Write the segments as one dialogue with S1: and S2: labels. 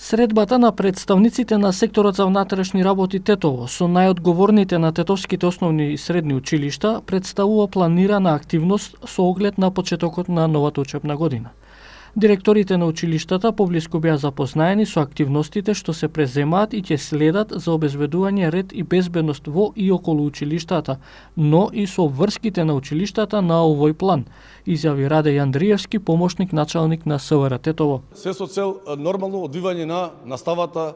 S1: Средбата на представниците на секторот за внатрешни работи Тетово со најодговорните на тетовските основни и средни училишта представува планирана активност со оглед на почетокот на новата учебна година. Директорите на училиштата поблиску беа запознаени со активностите што се преземаат и ќе следат за обезбедување ред и безбедност во и околу училиштата, но и со врските на училиштата на овој план, изјави Раде Јандриевски, помошник началник на СВР Тетово.
S2: Се со цел нормално одвивање на наставата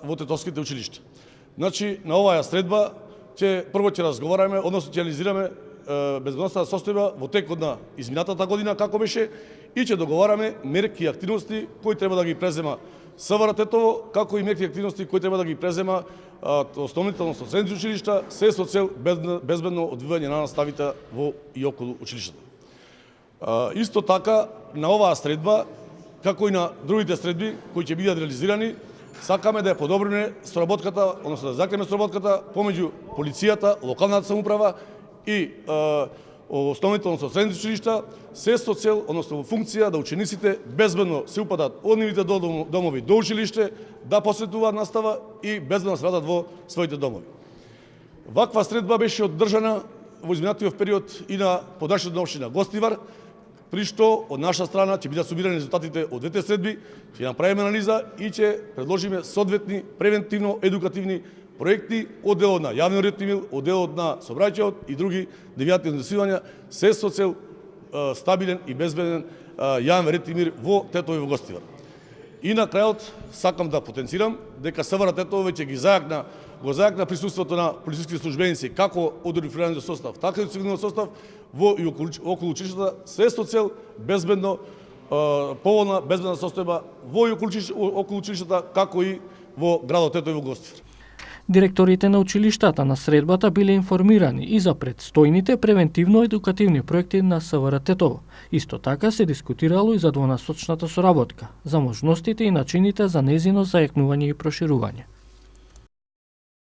S2: во тетовските училишта. Значи, на оваа средба прво ќе разговараме, односно ќе анализираме безбедностната состојба во текот на изминатата година како беше и ќе договараме мерки и активности кои треба да ги презема СВР Тетово, како и мерки и активности кои треба да ги презема основните, односно средните училишта, се со цел безбедно одвивање на наставите во и околу училиштата. Исто така, на оваа средба, како и на другите средби кои ќе бидат реализирани, сакаме да ја подобриме соработката, односно да закреме соработката помеѓу полицијата, локалната самоуправа и основните, односно средните училишта, се со цел, односно во функција да учениците безбедно се упатат од нивните домови до училиште, да посетуваат настава и безбедно се вратат во своите домови. Ваква средба беше одржана во изминатиот период и на подрачното на општина Гостивар, при што од наша страна ќе бидат сумирани резултатите од двете средби, ќе направиме анализа и ќе предложиме соодветни превентивно-едукативни проекти од делот на јавниот ред и мир, од делот на сообраќајот и други девијатни однесувања, се со цел стабилен и безбеден јавен ред и мир во Тетово и во Гостивар. И на крајот сакам да потенцирам дека СВР Тетово веќе го зајакна присуството на полициски службеници како од унифирираниот состав, така и од цивилниот состав во и околу училиштата, се со цел безбедно поволна безбедна состојба во и околу училиштата, како и во градот Тетово и во Гостивар.
S1: Директорите на училиштата на средбата биле информирани и за предстојните превентивно-едукативни проекти на СВР Тетово. Исто така се дискутирало и за двонасочната соработка, за можностите и начините за нејзино зајакнување и проширување.